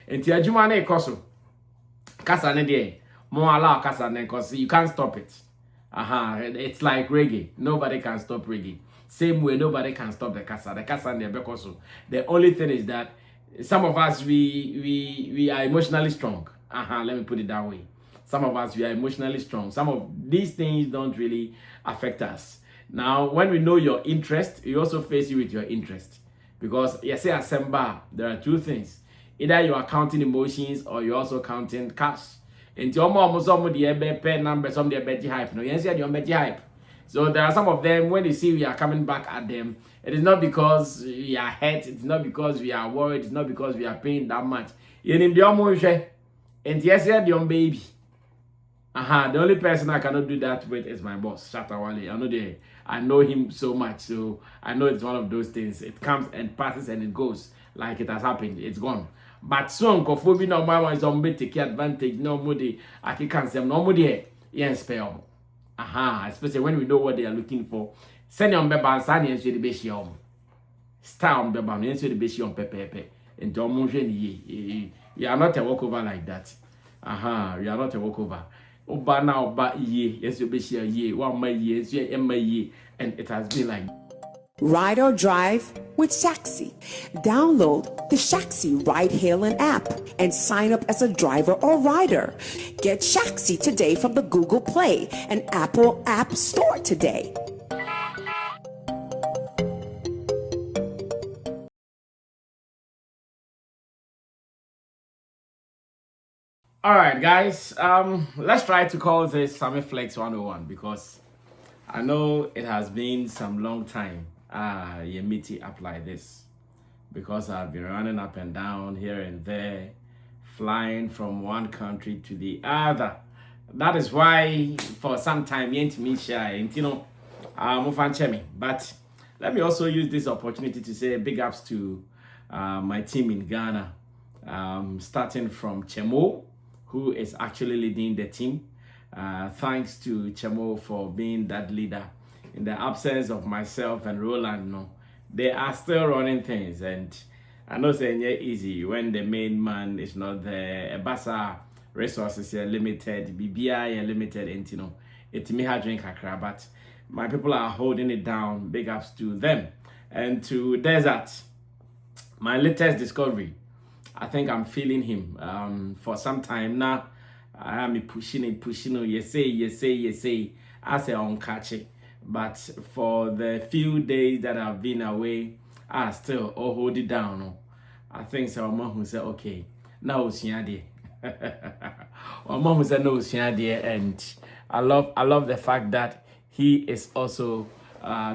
Enti adwuma na ekoso. Kasa ne de. Mo allow kasa ne cause you can't stop it. It's like reggae. Nobody can stop reggae. Same way, nobody can stop the kasa. The kasa and the bekoso. The only thing is that some of us we are emotionally strong. Let me put it that way. Some of us we are emotionally strong. Some of these things don't really affect us. Now, when we know your interest, we also face you with your interest. Because you say assemble, there are two things. Either you are counting emotions or you're also counting cash. And some of the pen numbers, some of the hype. No, you say you're hype. So there are some of them, when you see we are coming back at them, it is not because we are hurt, it's not because we are worried, it's not because we are paying that much. You need the emotion, and yes, you're the baby. The only person I cannot do that with is my boss, Shatawale. I know him so much, so I know it's one of those things. It comes and passes and it goes like it has happened, it's gone. But soon, Kofobi no one is on take advantage, no moody, I can't say no moody, yes, spell. Especially when we know what they are looking for. Send on Beba and Sani and the Beshion. Star on Beba and the Beshion Pepe. And John Motion, you are not a walkover like that. You are not a walkover. Oba now, but ye, yes, you be here, ye, 1 my years, ye, and my ye, and it has been like. Ride or drive with Shaxi. Download the Shaxi ride-hailing app and sign up as a driver or rider. Get Shaxi today from the Google Play and Apple App Store today. All right, guys. Let's try to call this Sammy Flex 101 because I know it has been some long time. You meet it up like this because I've been running up and down here and there, flying from one country to the other. That is why for some time you ain't me shy, but let me also use this opportunity to say big ups to my team in Ghana, starting from Chemo, who is actually leading the team. Thanks to Chemo for being that leader. In the absence of myself and Roland, no, they are still running things, and I know saying yeah easy when the main man is not there. Ebasa resources are limited, BBI are limited, and you know it may have drink akra, but my people are holding it down. Big ups to them and to Desert, my latest discovery. I think I'm feeling him for some time now. I am pushing it, you say, I say on catch it. But for the few days that I've been away, I still hold it down. I think so. Mom who said, okay, now it's here. Mom who said, no, it's here. And I love the fact that he is also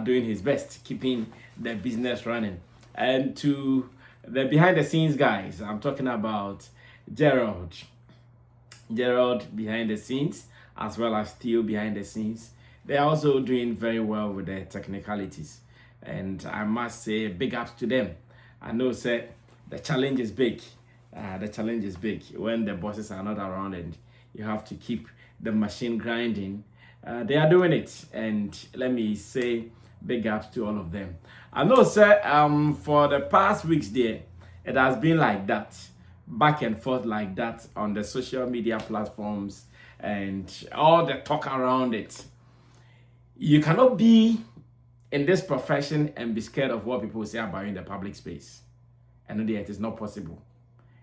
doing his best, keeping the business running. And to the behind the scenes guys, I'm talking about Gerald behind the scenes, as well as Theo behind the scenes. They're also doing very well with their technicalities, and I must say big ups to them. I know sir, the challenge is big. The challenge is big when the bosses are not around and you have to keep the machine grinding. They are doing it, and let me say big ups to all of them. I know sir, for the past weeks there, it has been like that, back and forth like that on the social media platforms and all the talk around it. You cannot be in this profession and be scared of what people say about you in the public space. And it is not possible.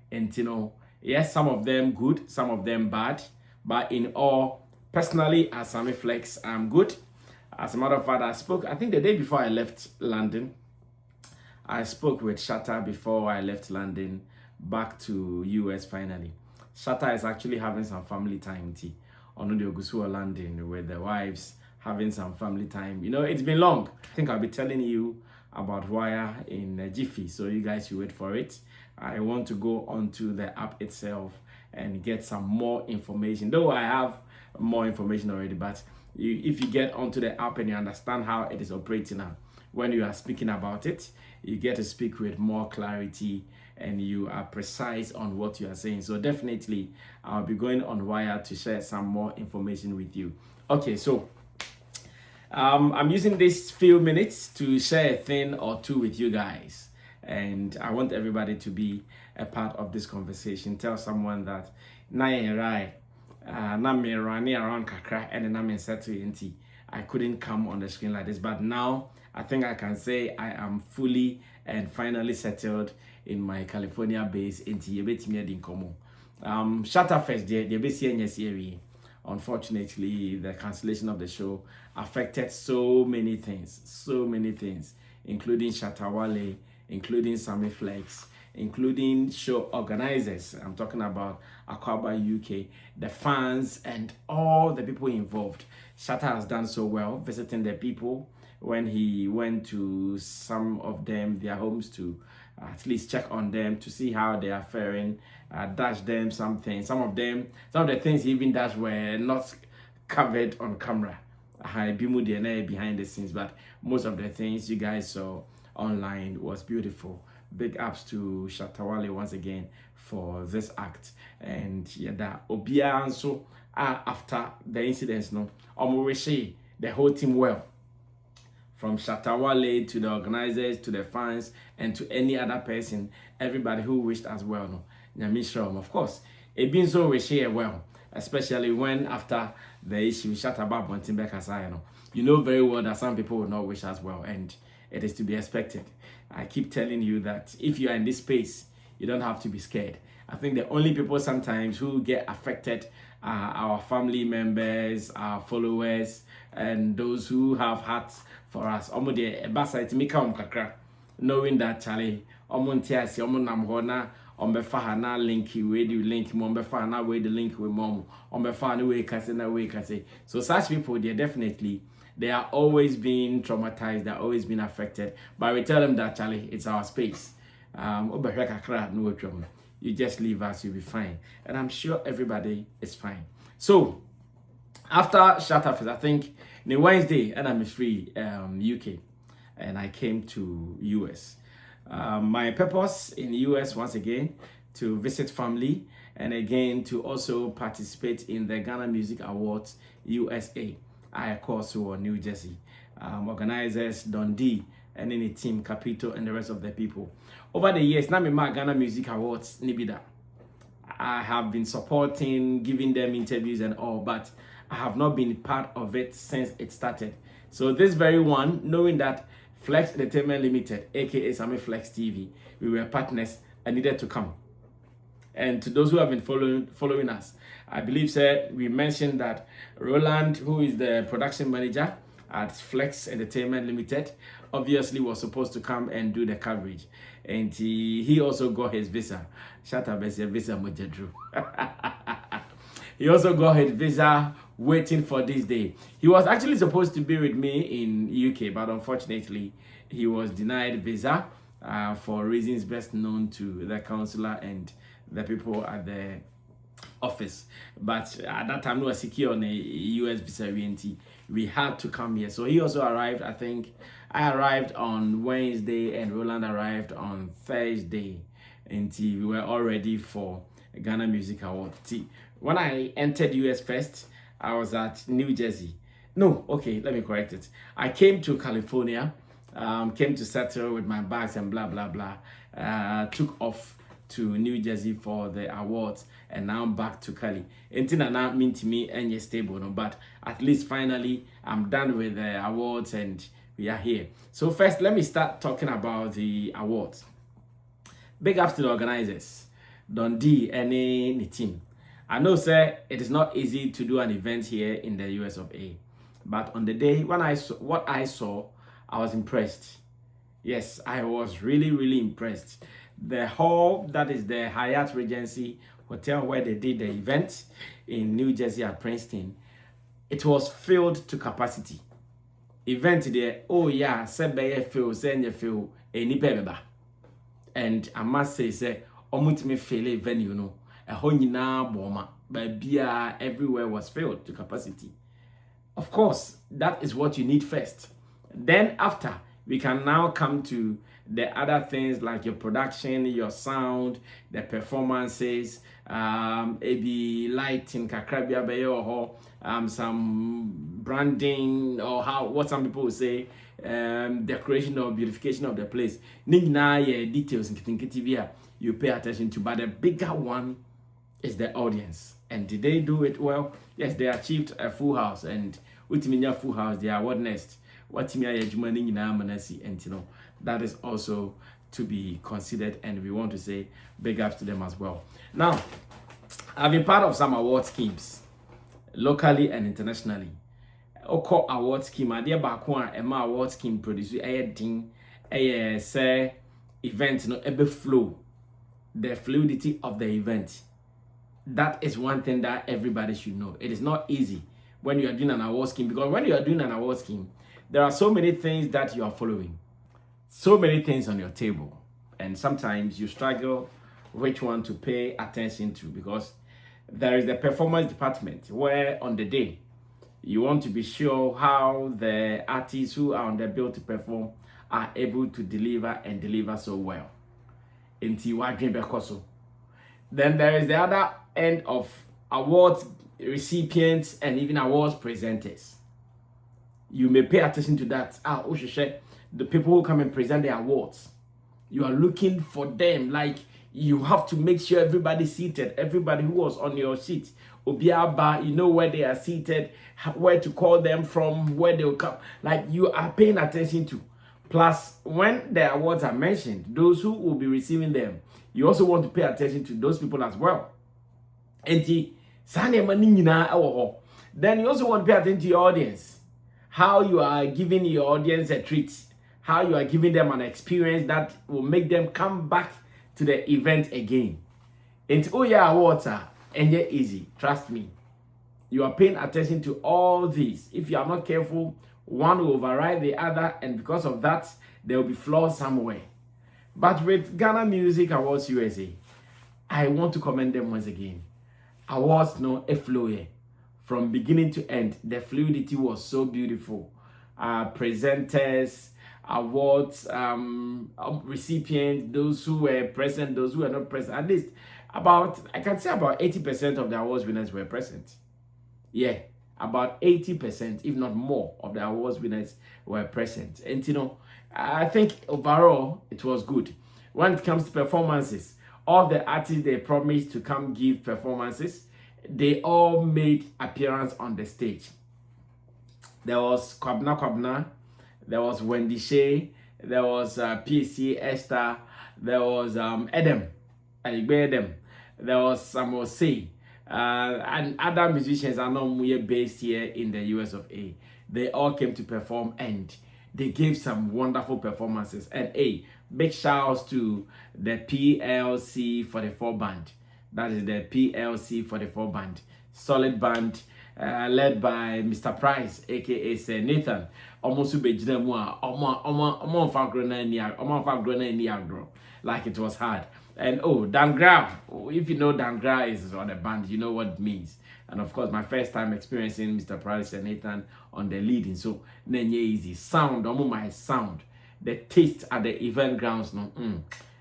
And you know, yes, some of them good, some of them bad, but in all, personally, as Sammy Flex, I'm good. As a matter of fact, I think the day before I left London, I spoke with Shatta before I left London back to US finally. Shatta is actually having some family time on the Ogusu London with the wives, having some family time. You know, it's been long. I think I'll be telling you about Wire in Jiffy, so you guys should wait for it. I want to go onto the app itself and get some more information, though I have more information already, but if you get onto the app and you understand how it is operating now, when you are speaking about it, you get to speak with more clarity and you are precise on what you are saying. So definitely I'll be going on Wire to share some more information with you. Okay, so I'm using this few minutes to share a thing or two with you guys, and I want everybody to be a part of this conversation. Tell someone that na right, na me running around kakra and na me settle inti. I couldn't come on the screen like this, but now I think I can say I am fully and finally settled in my California base inti yebetimi adi nkomo. Shatter first the base. Unfortunately, the cancellation of the show affected so many things, including Shatawale, including Sammy Flex, including show organizers. I'm talking about Akwaba UK, the fans, and all the people involved. Shatta has done so well visiting the people when he went to some of them, their homes, to at least check on them to see how they are faring, dash them something. Some of the things he even dashed were not covered on camera. Behind the scenes, but most of the things you guys saw online was beautiful. Big ups to Shatawale once again for this act. And yeah, that Obia and so after the incidents, no, the whole team well. From Shatawale to the organizers, to the fans, and to any other person, everybody who wished as well. No, Nyamishram, of course, it been so wishy well, especially when after the issue Shataba Bontimbe Kasai, you know very well that some people will not wish as well, and it is to be expected. I keep telling you that if you are in this space, you don't have to be scared. I think the only people sometimes who get affected are our family members, our followers, and those who have hearts for us. Knowing that Charlie, na link with the link na with the link with mom so such people, they are always being traumatized, they're always being affected, but we tell them that Charlie, it's our space. You just leave us, you'll be fine, and I'm sure everybody is fine. So after shut up, I think the Wednesday and I'm free UK, and I came to US. My purpose in the US once again to visit family, and again to also participate in the Ghana Music Awards USA. I of course were New Jersey, organizers Dundee and any team Capito and the rest of the people. Over the years, now my Ghana Music Awards Nibida. I have been supporting, giving them interviews and all, but I have not been part of it since it started. So this very one, knowing that Flex Entertainment Limited, aka Sammy Flex TV, we were partners, I needed to come. And to those who have been following us, I believe, sir, we mentioned that Roland, who is the production manager at Flex Entertainment Limited, obviously was supposed to come and do the coverage. And he also got his visa. Shut up, visa Mojadru. He also got his visa waiting for this day. He was actually supposed to be with me in UK, but unfortunately, he was denied visa for reasons best known to the counselor and the people at the office. But at that time, we were secure on a US visa. We had to come here. So he also arrived. I think I arrived on Wednesday and Roland arrived on Thursday. And we were all ready for Ghana Music Award. When I entered US first, I was at New Jersey. No, okay, let me correct it. I came to California, came to settle with my bags and blah, blah, blah. Took off to New Jersey for the awards, and now I'm back to Cali. Anything not mean to me and you're stable, no, but at least finally I'm done with the awards and we are here. So first, let me start talking about the awards. Big ups to the organizers, Dundee and the team. I know, sir, it is not easy to do an event here in the US of A, but on the day when I saw what I saw, I was impressed. Yes, I was really, really impressed. The hall, that is the Hyatt Regency Hotel where they did the event in New Jersey at Princeton, it was filled to capacity. Event there, oh yeah, sebe feel, send feel, any beba. And I must say, me feel venue, you know, a whole boma, but beer everywhere was filled to capacity. Of course, that is what you need first. Then after, we can now come to the other things like your production, your sound, the performances, maybe lighting, or some branding, or what some people will say, decoration or beautification of the place. Details in you pay attention to. But the bigger one is the audience. And did they do it well? Yes, they achieved a full house. And with me, full house, they are what next? What me and that is also to be considered, and we want to say big ups to them as well. Now, I've been part of some award schemes, locally and internationally. Oko award scheme, a Emma award scheme produce say event no ebe flow, the fluidity of the event. That is one thing that everybody should know. It is not easy when you are doing an award scheme, because when you are doing an award scheme, there are so many things that you are following, so many things on your table, and sometimes you struggle which one to pay attention to, because there is the performance department where on the day you want to be sure how the artists who are on the bill to perform are able to deliver and deliver so well. Then there is the other end of awards recipients and even awards presenters. You may pay attention to that. The people who come and present the awards, you are looking for them. Like, you have to make sure everybody's seated. Everybody who was on your seat, Obiaba, you know where they are seated, where to call them from, where they will come. Like, you are paying attention to. Plus, when the awards are mentioned, those who will be receiving them, you also want to pay attention to those people as well. Then you also want to pay attention to your audience. How you are giving your audience a treat. How you are giving them an experience that will make them come back to the event again. And awards are easy. Trust me. You are paying attention to all these. If you are not careful, one will override the other, and because of that, there will be flaws somewhere. But with Ghana Music Awards USA, I want to commend them once again. Awards no a flow here. From beginning to end, the fluidity was so beautiful. Presenters, awards, recipients, those who were present, those who were not present. At least I can say about 80% of the awards winners were present. Yeah, about 80%, if not more, of the awards winners were present. And I think overall it was good. When it comes to performances, all the artists they promised to come give performances, they all made appearance on the stage. There was Kwabna, there was Wendy Shea, there was PSC Esther, there was Edem, there was Samuel Say, and other musicians are not based here in the US of A. They all came to perform and they gave some wonderful performances. And big shouts to the PLC 44 band. That is the PLC 44 band. Solid band, led by Mr. Price, aka Sir Nathan. Like it was hard. And Dan Gra, if you know Dan Gra is on the band, you know what it means. And of course, my first time experiencing Mr. Price and Nathan on the leading. So, nenye easy. Sound, my sound. The taste at the event grounds,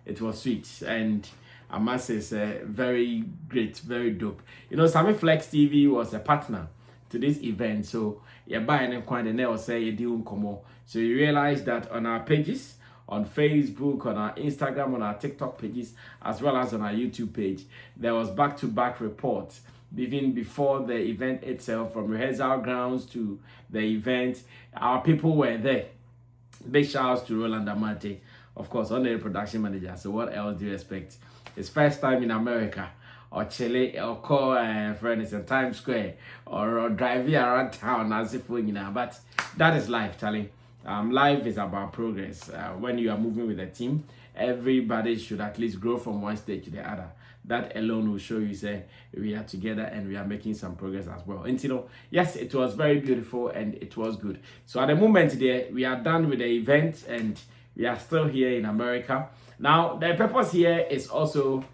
it was sweet. And I must say, very great, very dope. Sammy Flex TV was a partner to this event. So, you're buying them quite and say you do come. So, you realize that on our pages, on Facebook, on our Instagram, on our TikTok pages, as well as on our YouTube page, there was back-to-back reports. Even before the event itself, from rehearsal grounds to the event, our people were there. Big shouts to Roland Amate, of course, on the production manager. So what else do you expect? His first time in America, or Chile, or call friends in Times Square, or driving around town as if but that is life, Charlie. Life is about progress. When you are moving with a team, everybody should at least grow from one stage to the other. That alone will show you, say, we are together and we are making some progress as well. And yes, it was very beautiful and it was good. So at the moment there, we are done with the event and we are still here in America. Now, the purpose here is also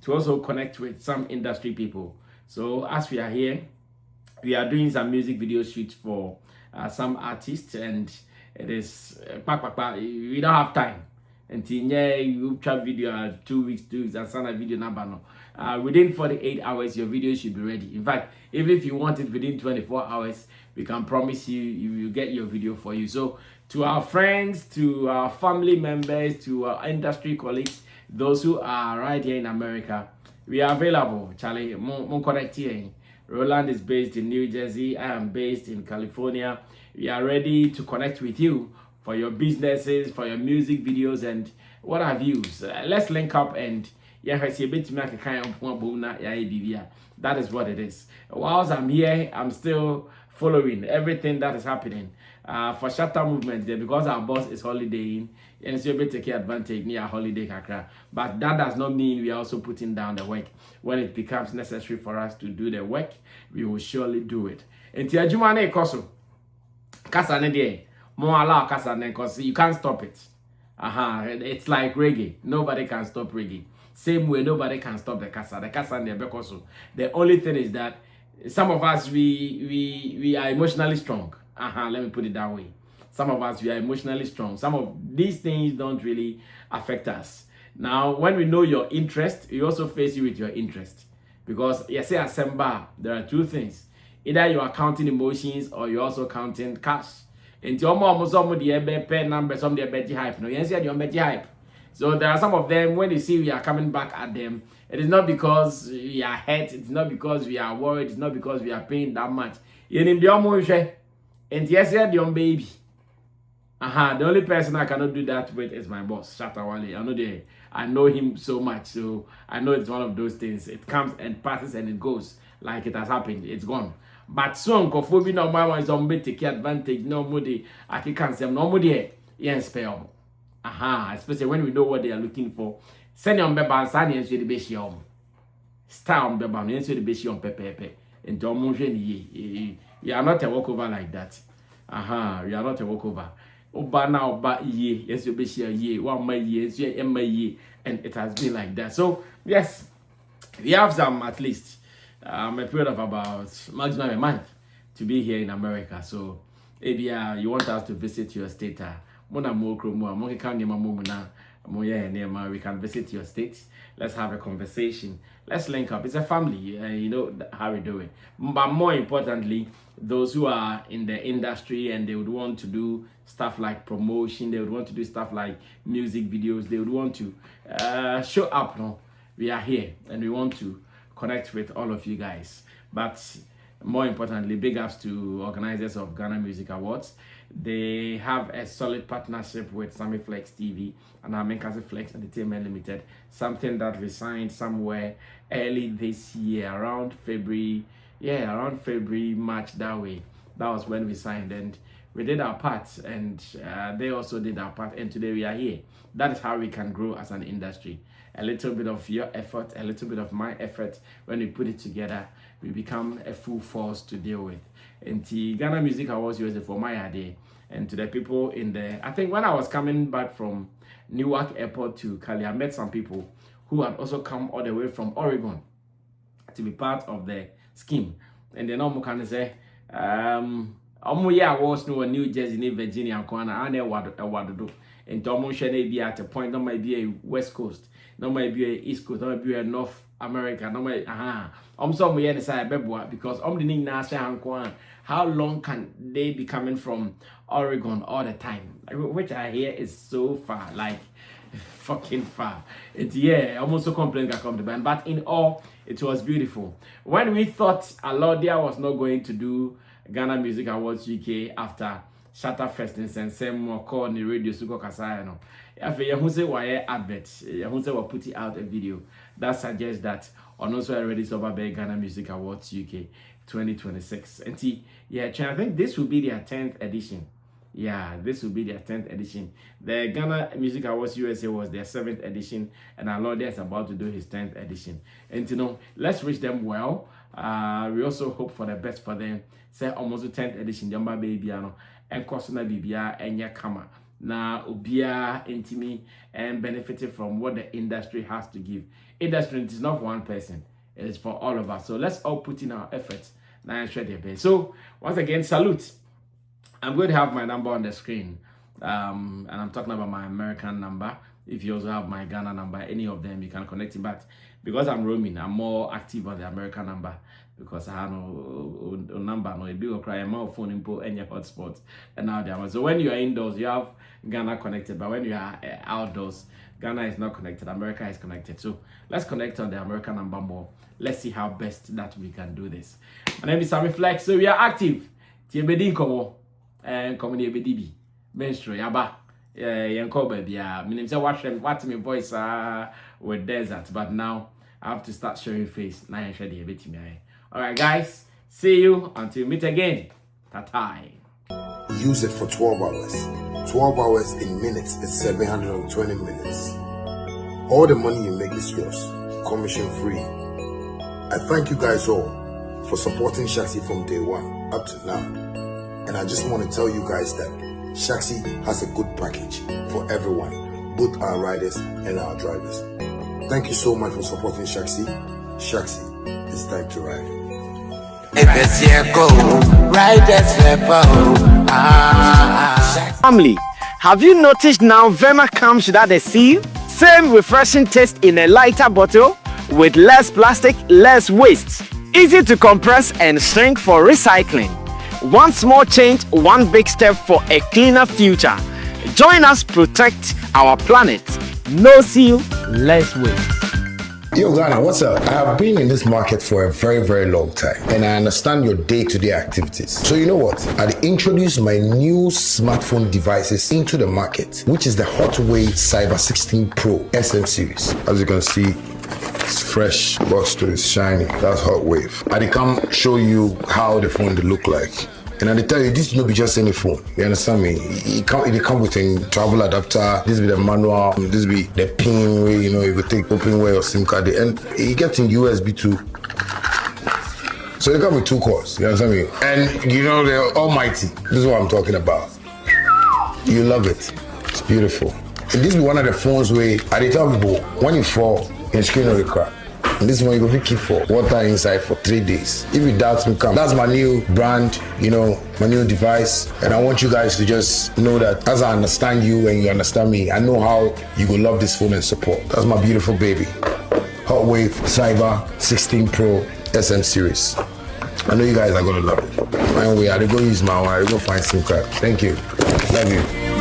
to connect with some industry people. So as we are here, we are doing some music video shoots for some artists, and it is we don't have time. Until you try video 2 weeks, and send a video number. Within 48 hours, your video should be ready. In fact, even if you want it within 24 hours, we can promise you will get your video for you. So to our friends, to our family members, to our industry colleagues, those who are right here in America, we are available. Charlie, mon connect here. Roland is based in New Jersey. I am based in California. We are ready to connect with you for your businesses, for your music videos, and what have you. Let's link up and that is what it is. Whilst I'm here, I'm still following everything that is happening. For shutter movement there, because our boss is holidaying, and so we take advantage near holiday kakra. But that does not mean we are also putting down the work. When it becomes necessary for us to do the work, we will surely do it. And Tiajuma ne koso kasa ne de more allow kasa ne koso, you can't stop it. It's like reggae. Nobody can stop reggae. Same way, nobody can stop the kasa. The kasa ne bekoso. The only thing is that some of us we are emotionally strong. Let me put it that way. Some of us, we are emotionally strong. Some of these things don't really affect us. Now, when we know your interest, we also face you with your interest. Because, yes, say Asemba, there are two things. Either you are counting emotions or you're also counting cash. And some of the pen number, some of the hype. No, yes, you're hype. So there are some of them, when you see we are coming back at them, it is not because we are hurt, it's not because we are worried, it's not because we are paying that much. And yes, you're the baby. The only person I cannot do that with is my boss, Shatawale. I know him so much, so I know it's one of those things. It comes and passes and it goes like it has happened. It's gone. But soon, Kofobi no mama is on take advantage. No moody. I can't say no moody. Yes, spell. Especially when we know what they are looking for. Send your beba and send you the best yom. Star on beba and answer the best yom pepe. And don't move ye. You are not a walkover like that. You are not a walkover. Oba na oba ye, yes, you be share ye, 1 my years, ye, and it has been like that. So, yes, we have some at least a period of about maximum a month to be here in America. So, maybe you want us to visit your state. We can visit your state. Let's have a conversation. Let's link up. It's a family. You know how we do it. But more importantly, those who are in the industry and they would want to do stuff like promotion, they would want to do stuff like music videos, they would want to show up. No, we are here and we want to connect with all of you guys. But more importantly, big ups to organizers of Ghana Music Awards. They have a solid partnership with Sammy Flex TV and Amenkasi Flex Entertainment Limited, something that we signed somewhere early this year, around February, March, that way. That was when we signed, and we did our part, and they also did our part, and today we are here. That is how we can grow as an industry. A little bit of your effort, a little bit of my effort, when we put it together, we become a full force to deal with. And the Ghana Music Awards USA for my idea, and to the people in there. I think when I was coming back from Newark Airport to Cali, I met some people who had also come all the way from Oregon to be part of the scheme. And then I'm kind of say, awards no New Jersey, Virginia, and I know what do. And Tomo Shane be at a point, no might be a West Coast, no might be a East Coast, no might be a North America, no might somewhere in the side because the name Nasha. How long can they be coming from Oregon all the time? Which I hear is so far, like fucking far. It's almost so complain can come to band. But in all, it was beautiful. When we thought Alodia was not going to do Ghana Music Awards UK after Shatterfest and same more call on the radio Suko Kasayano. If you say why adverts, you say we put out a video that suggests that on also already so about Ghana Music Awards UK 2026. And see, I think this will be their 10th edition. This will be their 10th edition. The Ghana Music Awards USA was their 7th edition, and Alodia is about to do his 10th edition. And let's wish them well. We also hope for the best for them. Say almost the 10th edition, Jamba Baby, and Kosuna Bibia, and Yakama. Now, Ubia, Intimi, and benefited from what the industry has to give. Industry is not for one person. It is for all of us. So let's all put in our efforts. Now and share their best. So once again, salute. I'm going to have my number on the screen. And I'm talking about my American number. If you also have my Ghana number, any of them, you can connect it. But because I'm roaming, I'm more active on the American number because I have no number, no bill cry, my phone input and your hotspot and now there. So when you are indoors, you have Ghana connected, but when you are outdoors, Ghana is not connected, America is connected. So let's connect on the American number more. Let's see how best that we can do this. My name is Sammy Flex, so we are active. Tiebedi komo and comedy BDB. Menstro yaba. Yanko baby. Meaning say watch me voice with desert, but now I have to start showing face. Now I share the bit me. Alright guys, see you until we meet again. Ta-ta. Use it for 12 hours. 12 hours in minutes is 720 minutes. All the money you make is yours, commission free. I thank you guys all for supporting Shaxi from day one up to now. And I just want to tell you guys that Shaxi has a good package for everyone, both our riders and our drivers. Thank you so much for supporting Shaxi. Shaxi, it's time to ride. Family, have you noticed now Vema comes without a seal? Same refreshing taste in a lighter bottle with less plastic, less waste. Easy to compress and shrink for recycling. One small change, one big step for a cleaner future. Join us protect our planet. No seal, less waste. Yo, Ghana, what's up? I have been in this market for a very, very long time, and I understand your day-to-day activities. So you know what? I introduced my new smartphone devices into the market, which is the Hotwave Cyber 16 Pro SM series. As you can see, it's fresh, box to it's shiny. That's Hotwave. I come show you how the phone will look like. And I tell you, this will not be just any phone. You understand me? It come with a travel adapter. This be the manual. This be the pin way. You know, you could take open way or SIM card. And it gets in USB too. So it come with 2 cords. You understand me? And you know they're almighty. This is what I'm talking about. You love it. It's beautiful. And this be one of the phones where I tell people when you fall, your screen will crack. And this one you go keep for water inside for 3 days. If you doubt me, come. That's my new brand, you know, my new device. And I want you guys to just know that as I understand you and you understand me, I know how you will love this phone and support. That's my beautiful baby. Hotwave Cyber 16 Pro SM series. I know you guys are gonna love it. Anyway, I go use my one, I go find SIM card. Thank you. Love you.